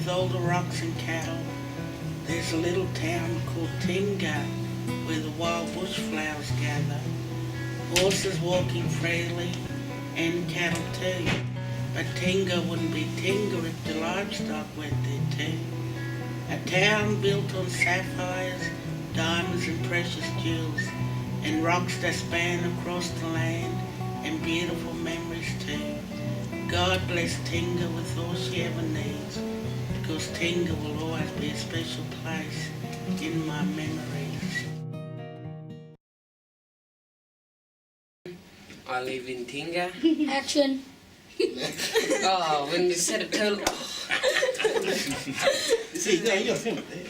all the rocks and cattle, there's a little town called Tinga where the wild bush flowers gather. Horses walking freely and cattle too. But Tinga wouldn't be Tinga if the livestock went there too. A town built on sapphires, diamonds and precious jewels, and rocks that span across the land, and beautiful memories too. God bless Tinga with all she ever needs, because Tinga will always be a special place in my memories. I live in Tinga. Action. Oh, when you said it too.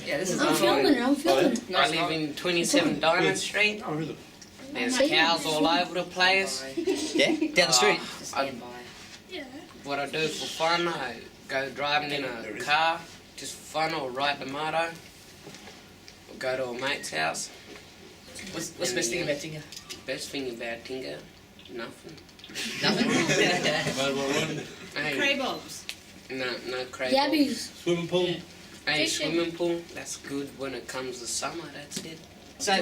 Yeah, this is I'm filming. I live in 27 Diamond Street. Oh, really? There's cows all over the place. Yeah, down the street. What I do for fun, I go driving in a car, just for fun, or ride the motor, or go to a mate's house. What's the best thing about Tinga? Best thing about Tinga? Nothing. Nothing? Hey, Cray bombs. no cray Yabbies. Swimming pool? Hey, swimming pool, that's good when it comes to summer, that's it. So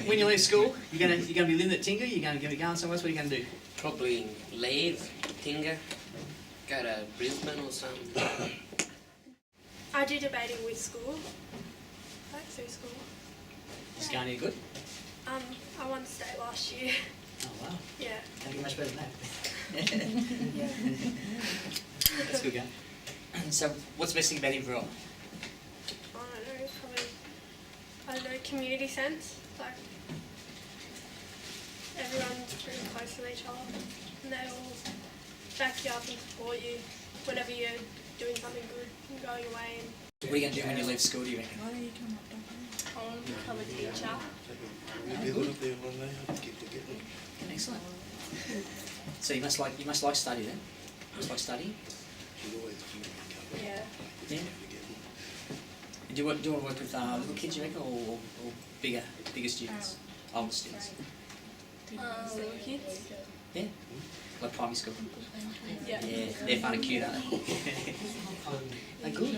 when you leave school, you're gonna be living at Tinga. You're gonna be going somewhere else. What are you gonna do? Probably leave Tinga, go to Brisbane or something. I do debating with school, like through school. Is it going any good? I won state last year. Oh wow. Yeah. Can't get much better than that. That's good going. So what's the best thing about Inverell? I don't know, probably, I don't know, community sense. Like, everyone's pretty close to each other, and they all back you up and support you whenever you're doing something good and going away. What are you going to do when you leave school, do you reckon? I want to become a teacher. Excellent. So you must like study then? You must like studying? Yeah. Yeah. And do you want to work with little kids, you reckon, or bigger students, older students? Little kids. Yeah. Like primary school. Yeah. Yeah, they're fun and cute, aren't they? They're good.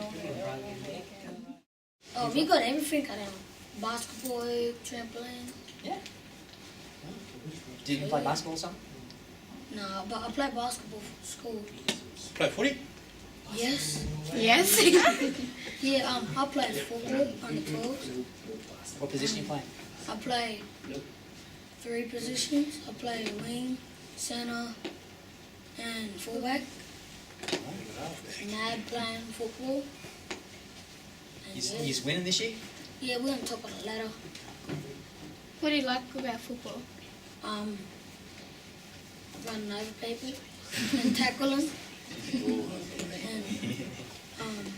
Oh, we got everything at home. Basketball, trampoline. Yeah. Do you play basketball or something? No, but I play basketball for school. Play footy? Yes. Yes. Yeah, I play football on the 12s. What position you play? I play 3 positions. I play wing, centre, and fullback. Mad playing football. And You're winning this year? yeah, we're on top of the ladder. What do you like about football? Running over people and tackling and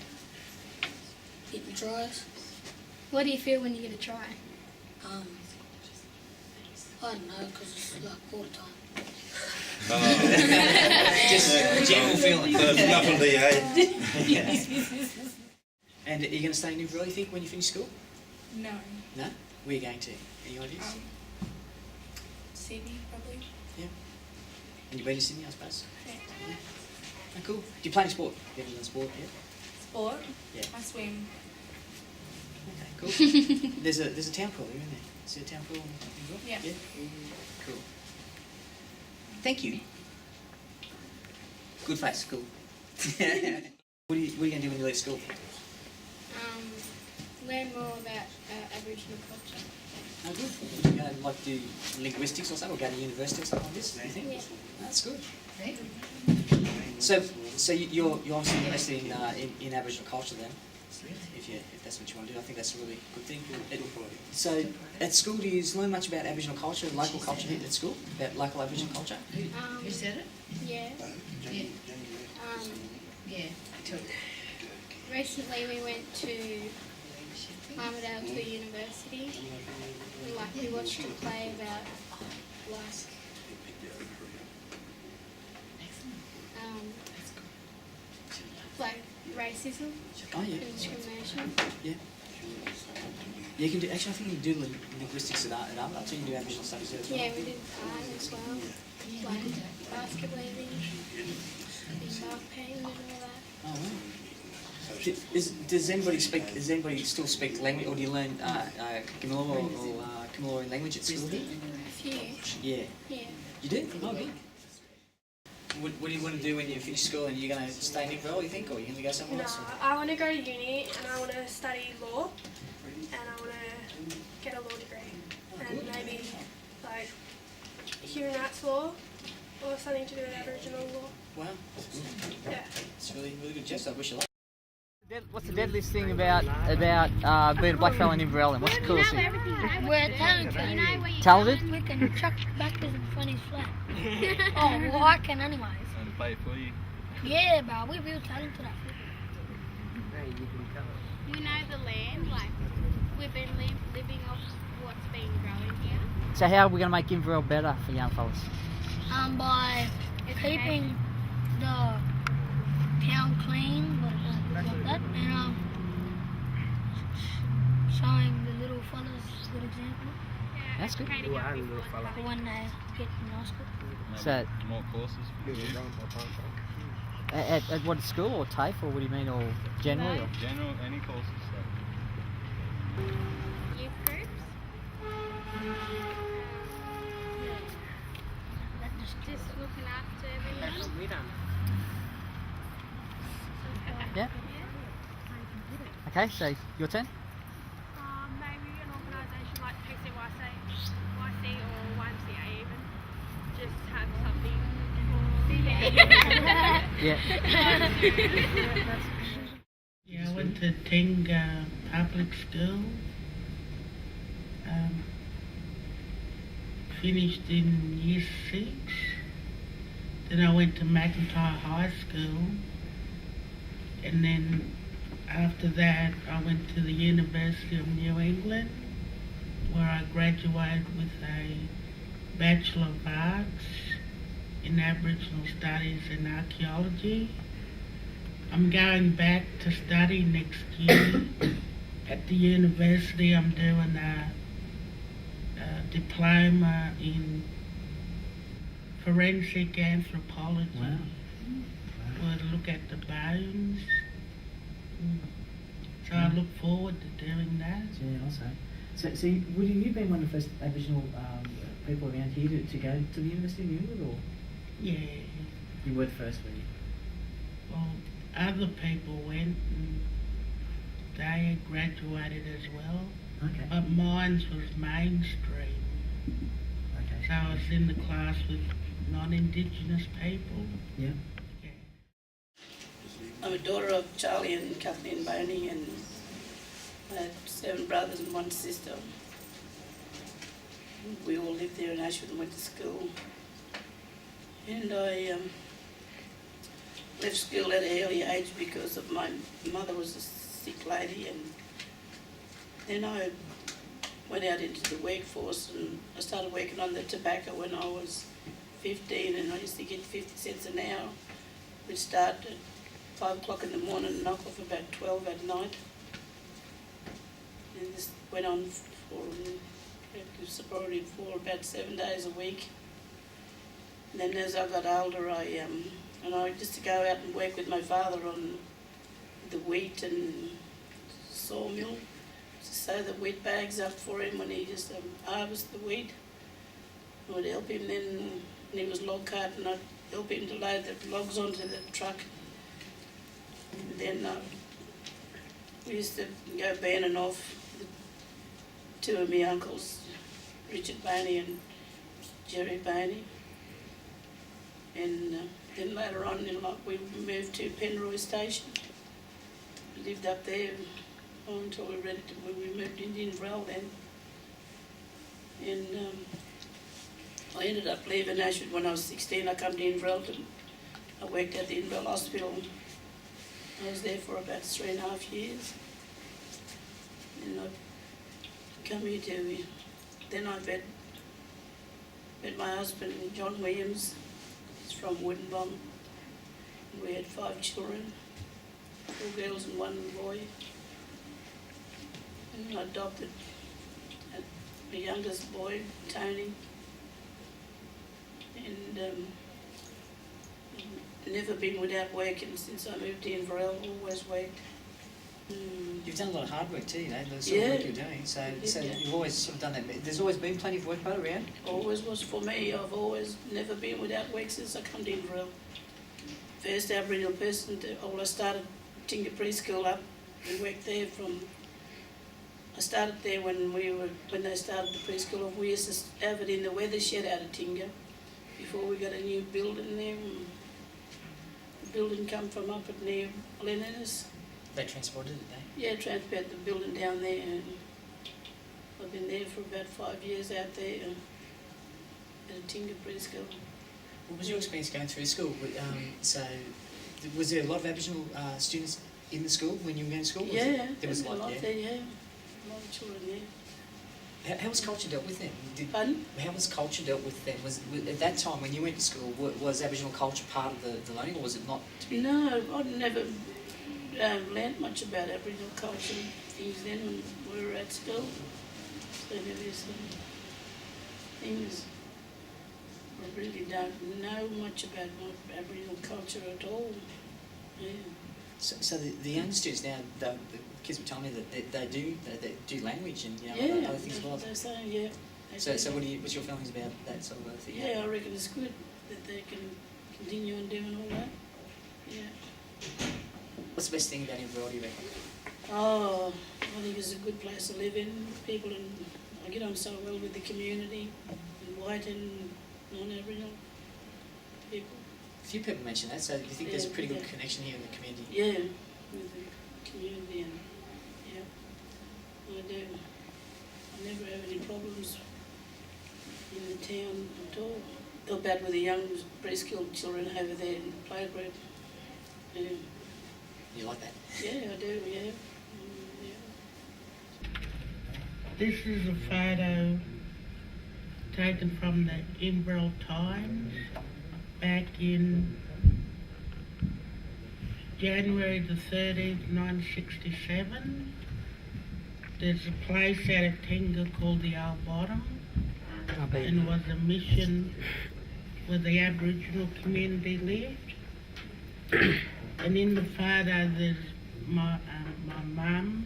getting tries. What do you feel when you get a try? I don't know, because it's like quarter time. Just a general feeling. So it's nothing to you, eh? And are you going to stay in Inverell, you think, when you finish school? No. No? Where are you going to? Any ideas? Sydney, probably. Yeah. And you've been to Sydney, I suppose? Yeah. Oh, cool. Do you play any sport? You haven't done sport yet? Sport? Yeah. I swim. Okay, cool. There's a town pool there, isn't there? Is there a town pool in Inverell? Yeah. Cool. Thank you. Good face, cool. What are you going to do when you leave school? Learn more about Aboriginal culture. Oh, good. Are you going to like do linguistics or something, or go to university or something like this, do you think? Yeah. That's good. So you're obviously interested in Aboriginal culture then, if that's what you want to do. I think that's a really good thing. So at school, do you learn much about Aboriginal culture and local culture here at school? About local Aboriginal culture? You said it? Yeah. Yeah. Recently we went to Armidale to university. We watched a play about like racism and discrimination. Yeah. You can do. Actually, I think you can do linguistics at Armidale. So you can do Aboriginal studies there as well. Yeah, we did art as well, like basket weaving, and bark painting and all that. Oh, wow. Does anybody speak? Does anybody still speak language, or do you learn Gimilor or Gimilorian language at school here? A few. Yeah. Yeah. You do? Oh, good. What do you want to do when you finish school? And you're going to stay in Inverell, you think, or are you going to go somewhere No, else? I want to go to uni and I want to study law and I want to get a law degree and maybe like human rights law or something to do with Aboriginal law. Wow, that's good. Yeah. It's really good, Jess. I wish you luck. What's the deadliest thing about being a blackfellow in Inverell? What's the coolest thing? We're talented. Talented? We can chuck backwards and funny flat. Oh, well, I can anyways. And play for you. Yeah, but we're real talented at football. We know the land, like we've been living off what's been growing here. So how are we going to make Inverell better for young fellas? By keeping the town clean, like that, and showing the little fellas a good example That's good. for when they get in high school. So More courses. at what school or TAFE or what do you mean, or generally? Or? General, any courses. Youth groups. Just looking after everyone. Yeah. Okay, so your turn. Maybe an organisation like PCYC or YMCA even. Just have something. Yeah. Yeah, I went to Tenga Public School. Finished in year 6. Then I went to Macintyre High School. And then after that I went to the University of New England, where I graduated with a Bachelor of Arts in Aboriginal Studies and Archaeology. I'm going back to study next year at the university. I'm doing a diploma in forensic anthropology. Wow. We'll look at the bones. So I look forward to doing that. Yeah, also. So would you been one of the first Aboriginal people around here to go to the University of New England, or Yeah. you were the first, were you? Well, other people went and they had graduated as well, Okay. but mine was mainstream. Okay. So I was in the class with non-Indigenous people. Yeah. Yeah. I'm a daughter of Charlie and Kathleen Boney, and I had 7 brothers and 1 sister. We all lived there in Ashford and went to school. And I left school at an early age because of my mother was a sick lady, and then I went out into the workforce and I started working on the tobacco when I was 15, and I used to get 50 cents an hour. We'd start at 5 o'clock in the morning and knock off about 12 at night. And this went on for about 7 days a week. And then as I got older, I used to go out and work with my father on the wheat and sawmill, to sew the wheat bags up for him when he just harvest the wheat. I would help him then, when he was log carting, I'd help him to load the logs onto the truck. And then we used to go banning off the 2 of my uncles, Richard Boney and Jerry Boney. And then later on in life we moved to Penroy Station. We lived up there until we moved into Inverell then. And I ended up leaving Ashford when I was 16. I come to Inverell. I worked at the Inverell Hospital. I was there for about 3.5 years. And I come here to, then I met my husband, John Williams. He's from Woodenbom. We had 5 children, 4 girls and 1 boy. And I adopted my youngest boy, Tony. And never been without working since I moved to Inverell, always worked. You've done a lot of hard work too, you know, the sort of work you're doing. So you've always sort of done that. There's always been plenty of work put around. Always was for me. I've always never been without work since I come to Inverell. First Aboriginal person I started Tinga Preschool up and worked there from. I started there when they started the preschool. We used to have it in the weather shed out of Tinga before we got a new building there. The building come from up at near Glennis. They transported it, they? Yeah, transported the building down there, and I've been there for about 5 years out there at a Tinga preschool. What was your experience going through school? So, was there a lot of Aboriginal students in the school when you were going to school? Yeah, there was a lot there, yeah. A lot of children there. How was culture dealt with then? Pardon? How was culture dealt with then? Was at that time when you went to school, was Aboriginal culture part of the learning, or was it not? No, I'd never learnt much about Aboriginal culture things then when we were at school. So there was some things I really don't know much about Aboriginal culture at all. Yeah. So the young students now, the kids were telling me that they do language and other things as well. They're saying, yeah. So what's your feelings about that sort of thing? Yeah, I reckon it's good that they can continue on doing all that. Yeah. What's the best thing about Inverell, do you reckon? Oh, I think it's a good place to live in. People, and I get on so well with the community, and white and non-Aboriginal people. A few people mention that, so do you think there's a pretty good connection here in the community? Yeah, with the community, and yeah, I do. I never have any problems in the town at all. Feel bad with the young preschool children over there in the playgroup. Yeah. You like that? Yeah, I do, yeah. This is a photo taken from the Inverell Times back in January the 13th, 1967. There's a place out of Tinga called the Old Bottom, and it was a mission where the Aboriginal community lived. And in the photo there's my mum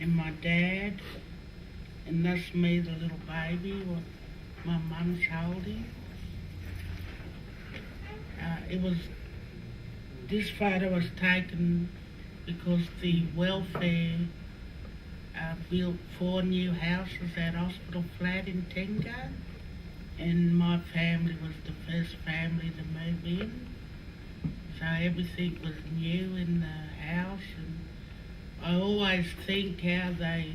and my dad, and that's me, the little baby, what my mum's holding. This photo was taken because the welfare built 4 new houses at Hospital Flat in Tinga, and my family was the first family to move in. So everything was new in the house, and I always think how they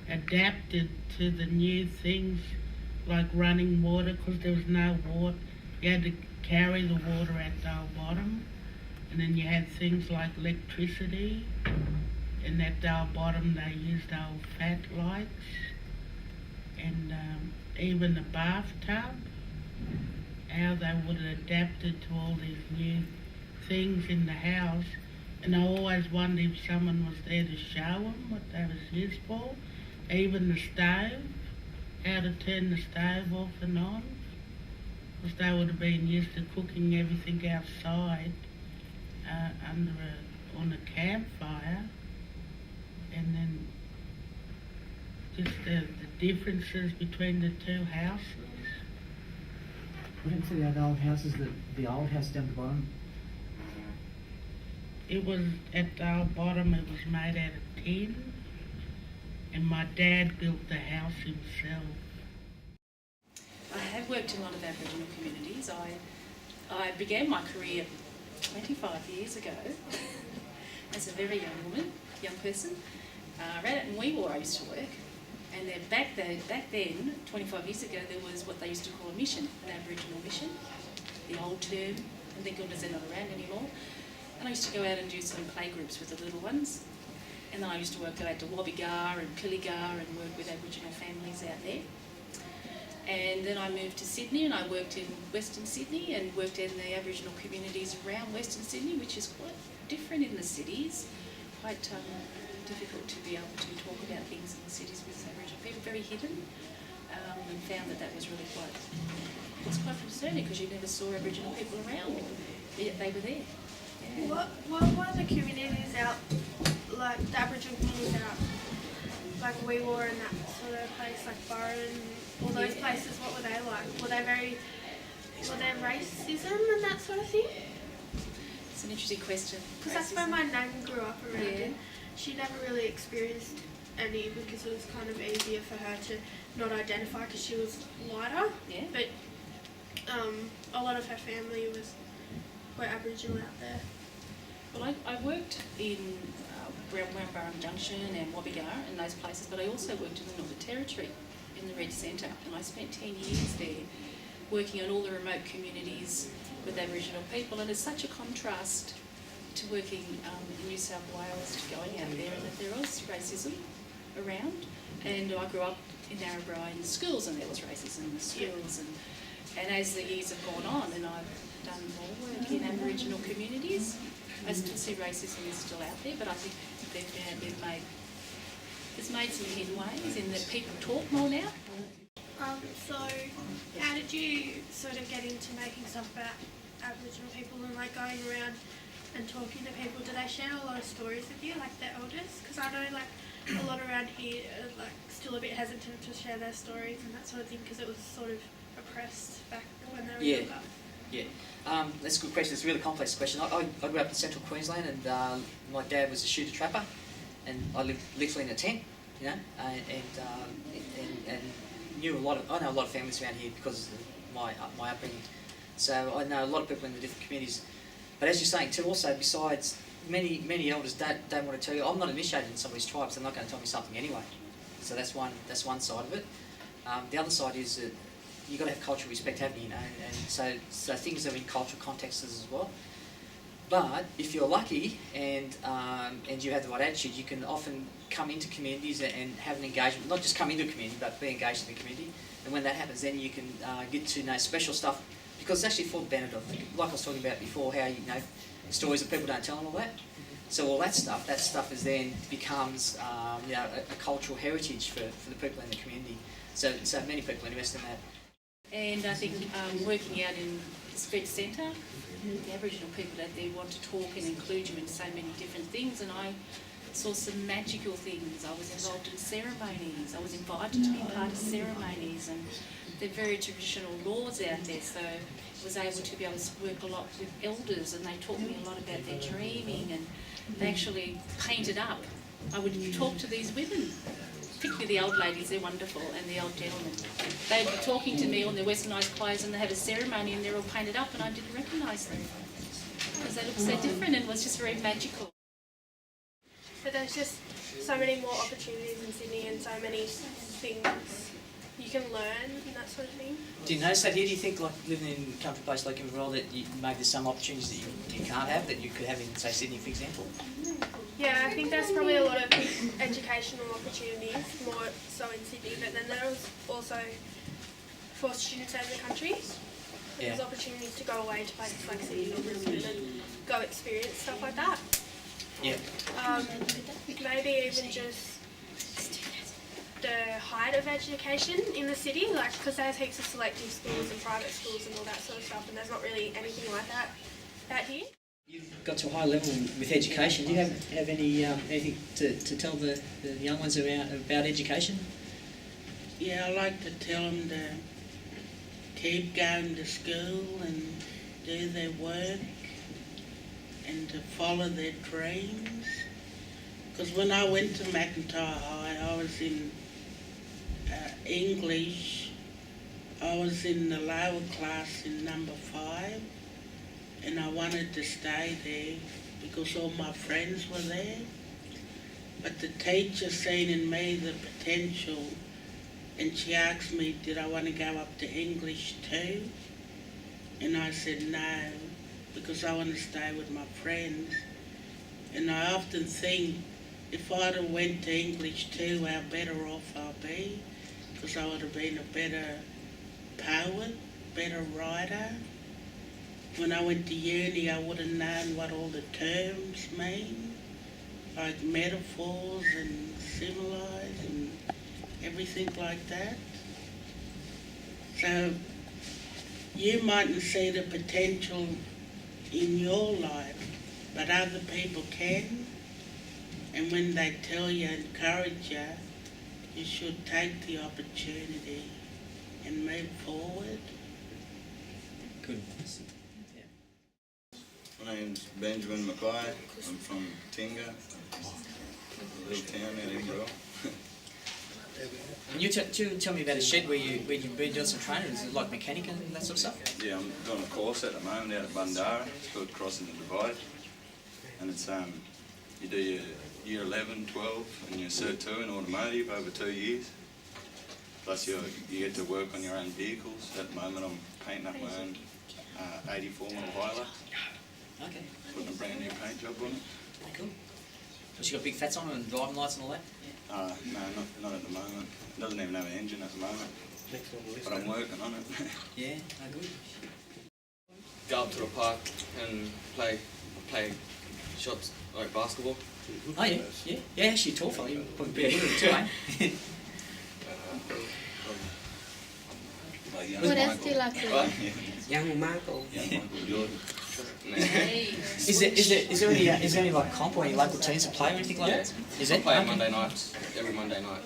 adapted to the new things like running water, because there was no water. You had to carry the water at the Old Bottom, and then you had things like electricity, and at the Old Bottom they used old fat lights, and even the bathtub, how they would have adapted to all these new things in the house. And I always wondered if someone was there to show them what they was used for. Even the stove, how to turn the stove off and on, because they would have been used to cooking everything outside on a campfire. And then just the differences between the two houses. What happened to the other old houses, the old house down the bottom? It was at the Old Bottom, it was made out of tin, and my dad built the house himself. I have worked in a lot of Aboriginal communities. I began my career 25 years ago as a very young person. Right in Weewar I used to work, and then back then, 25 years ago, there was what they used to call a mission, an Aboriginal mission, the old term, and thank goodness they're not around anymore. And I used to go out and do some play groups with the little ones, and then I used to go out to Wobbegar and Pilligar and work with Aboriginal families out there. And then I moved to Sydney, and I worked in Western Sydney and worked in the Aboriginal communities around Western Sydney, which is quite different in the cities, quite difficult to be able to talk about things in the cities with Aboriginal people, very hidden, and found that was really quite concerning, because you never saw Aboriginal people around, yet they were there. Yeah. What are the communities out, like the Aboriginal communities out, like we were in that sort of place, like Burren, all those places, what were they like? Were there racism and that sort of thing? It's an interesting question. Because that's where my nan grew up around, Yeah. and she never really experienced any because it was kind of easier for her to not identify because she was lighter. Yeah. But a lot of her family were Aboriginal out there. Well, I worked in Round Junction and Wabigara and those places, but I also worked in the Northern Territory in the Red Centre, and I spent 10 years there working on all the remote communities with Aboriginal people, and it's such a contrast to working in New South Wales to going out there, and that there was racism around. And I grew up in Narrabri in the schools, and there was racism in the schools, and as the years have gone on and I've done more work in Aboriginal communities, I still see racism is still out there, but I think it's made some headways in that people talk more now. So how did you sort of get into making stuff about Aboriginal people and like going around and talking to people? Do they share a lot of stories with you, like their elders? Because I know like a lot around here are like still a bit hesitant to share their stories and that sort of thing because it was sort of oppressed back when they were younger. Yeah, that's a good question. It's a really complex question. I grew up in central Queensland, and my dad was a shooter trapper, and I lived literally in a tent, you know, and knew I know a lot of families around here because of my upbringing. So I know a lot of people in the different communities. But as you're saying too, also besides many elders don't want to tell you. I'm not initiated in some of these tribes. They're not going to tell me something anyway. So that's one side of it. The other side is that you've got to have cultural respect, haven't you? You know, and so things are in cultural contexts as well. But if you're lucky and you have the right attitude, you can often come into communities and have an engagement. Not just come into a community, but be engaged in the community. And when that happens, then you can get to know special stuff because it's actually for the benefit of, like I was talking about before, how you know stories that people don't tell and all that. So all that stuff is then becomes you know a cultural heritage for the people in the community. So many people invest in that. And I think working out in the Red Centre, the Aboriginal people out there want to talk and include you in so many different things, and I saw some magical things. I was involved in ceremonies. I was invited to be part of ceremonies, and they're very traditional laws out there, so I was able to be able to work a lot with elders, and they taught me a lot about their dreaming, and they actually painted up. I would talk to these women, particularly the old ladies, they're wonderful, and the old gentlemen. They'd be talking to me on their westernised clothes, and they had a ceremony and they're all painted up, and I didn't recognise them because they looked so different, and it was just very magical. But there's just so many more opportunities in Sydney and so many things you can learn and that sort of thing. Do you notice that here? Do you think, like living in a country place like Inverell, that maybe there's some opportunities that you can't have that you could have in, say, Sydney, for example? Yeah, I think there's probably a lot of educational opportunities, more so in Sydney, but then there's also for students out of the country. There's opportunities to go away to places like Sydney or Brisbane and go experience stuff like that. Yeah. Maybe even just the height of education in the city, like because there's heaps of selective schools and private schools and all that sort of stuff, and there's not really anything like that out here. You've got to a high level with education. Do you have any anything to tell the young ones about education? Yeah, I like to tell them to keep going to school and do their work and to follow their dreams. Because when I went to Macintyre High, I was in English. I was in the lower class in number 5, and I wanted to stay there because all my friends were there. But the teacher seen in me the potential, and she asked me, did I want to go up to English too? And I said no, because I want to stay with my friends. And I often think, if I'd have went to English too, how better off I'll be, because I would have been a better poet, better writer. When I went to uni, I would have known what all the terms mean, like metaphors and similes and everything like that. So you mightn't see the potential in your life, but other people can. And when they tell you, encourage you, you should take the opportunity and move forward. Good. My name's Benjamin Mackay. I'm from Tinga, a little town out in Inverell. Can you tell me about a shed where you've been doing some training? Is it like mechanic and that sort of stuff? Yeah, I'm doing a course at the moment out of Bundara. It's called Crossing the Divide. And it's you do your year 11, 12 and your Cert 2 in automotive over 2 years. Plus you get to work on your own vehicles. At the moment I'm painting up my own 84 model Hilux. Okay. Putting a brand new paint job on it. Cool. Has she got big fats on and driving lights and all that? No, not at the moment. It doesn't even have an engine at the moment. But I'm working on it. Yeah, good. Go up to the park and play shots like basketball. Oh yeah, yeah. Yeah, actually tall fella, you're probably pretty good too, eh? What else do you like to do? Young Michael. Young Michael Jordan. Is there any like comp or any local teams that play or anything like that? Is I it? play Okay. Monday nights, every Monday night.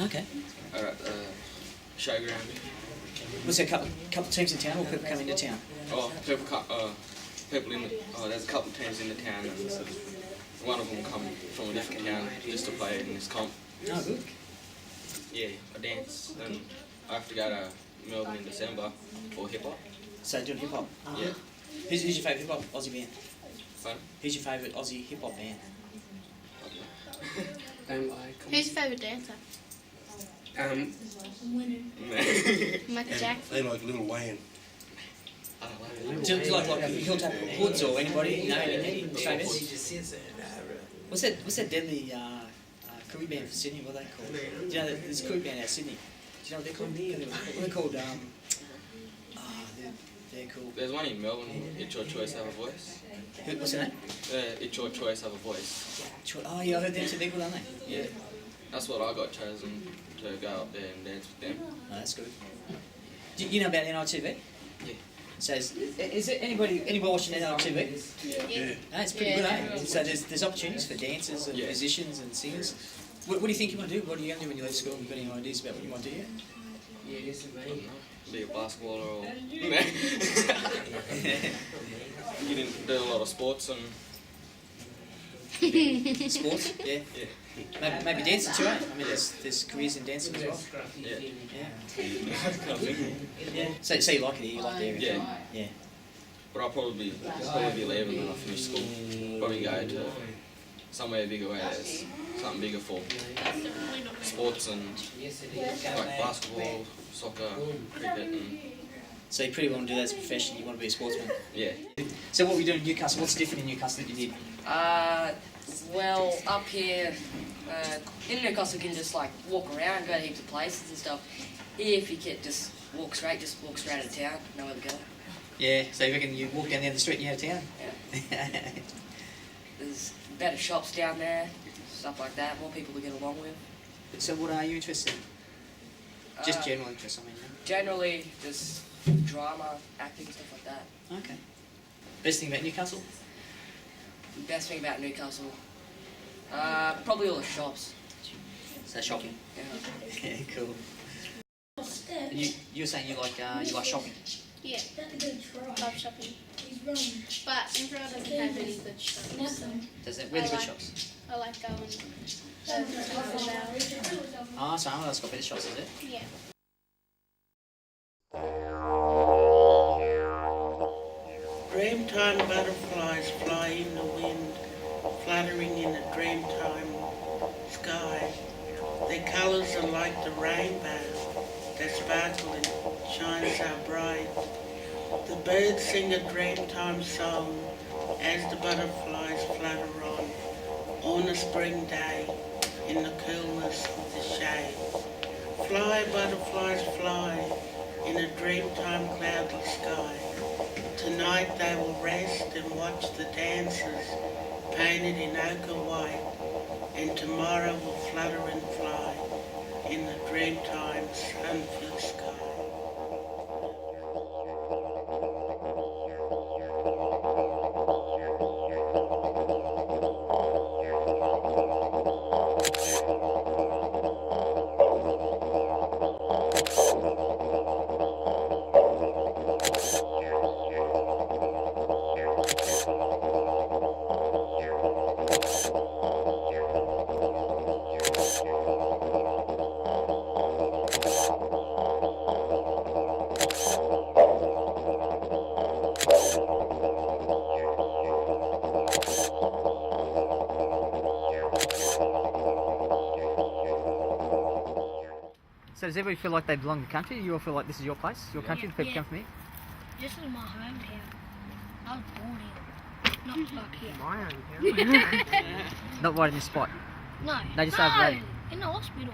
Okay. Or at the showground. Was there a couple of teams in town or people coming into town? Oh, people in the, there's a couple of teams in the town and one of them come from a different town just to play in this comp. Oh, good. Yeah, I dance and I have to go to Melbourne in December for hip hop. So doing hip hop? Yeah. Who's your favourite hip hop Aussie band? Fun? Who's your favourite Aussie hip hop band? Who's your favourite dancer? Michael Jackson. They like Little Wayne. Do you like Hilltop Hoods or anybody? No, any famous? What's that deadly Koori band for Sydney? What are they called? Do you know there's a Koori band out of Sydney? Do you know what they're called? What are they called? They're cool. There's one in Melbourne, It's Your Choice, Have a Voice. What's their name? It's Your Choice, Have a Voice. Oh yeah, I heard them too. They're good, aren't they? Yeah. That's what I got chosen to go up there and dance with them. Oh, that's good. Do you know about NITV? Yeah. So is there anybody watching NITV? Yeah. No, it's pretty good, eh? So there's opportunities for dancers and musicians and singers. What do you think you want to do? What are you going to do when you leave school? Have you got any ideas about what you want to do yet? Be a basketballer or you didn't do a lot of sports and sports? Yeah. Maybe dancing too, eh? I mean, there's careers in dancing as well. Yeah. Yeah. So you like it here? You like the area? Yeah. Yeah. But I'll probably be leaving when I finish school. Probably go to somewhere bigger where there's something bigger for sports and like basketball, soccer, cricket and... So you pretty want to do that as a profession, you want to be a sportsman? Yeah. So what were you doing in Newcastle? What's different in Newcastle that you did? Well, up here, in Newcastle you can just like walk around, go to heaps of places and stuff. Here if you can just walk straight out of town, nowhere to go. Yeah, so you reckon you walk down the end of the street and you're out of town? Yeah. There's better shops down there, stuff like that, more people to get along with. So what are you interested in? Just general interest, I mean. Generally, just drama, acting, stuff like that. Okay. Best thing about Newcastle? The best thing about Newcastle? Probably all the shops. So shopping? Yeah. Cool. You're saying you like shopping? Yeah, love shopping. But Inverell doesn't have any good shops. Does it? Where are the good shops? I like going to Inverell. Ah, so Arnold's got better shops, is it? Yeah. Dreamtime butterflies fly in the wind, fluttering in a dreamtime sky. Their colours are like the rainbow that sparkle and shine so bright. The birds sing a dreamtime song as the butterflies flutter on a spring day in the coolness of the shade. Fly, butterflies, fly in a dreamtime cloudless sky. Tonight they will rest and watch the dancers painted in ochre white, and tomorrow will flutter and fly in the dreamtime sun-filled sky. So does everybody feel like they belong to the country? You all feel like this is your place, your country, the people come from here? This is my hometown. I was born here, not like here. My hometown. Not right in this spot. No. No, just no, over there. in the hospital.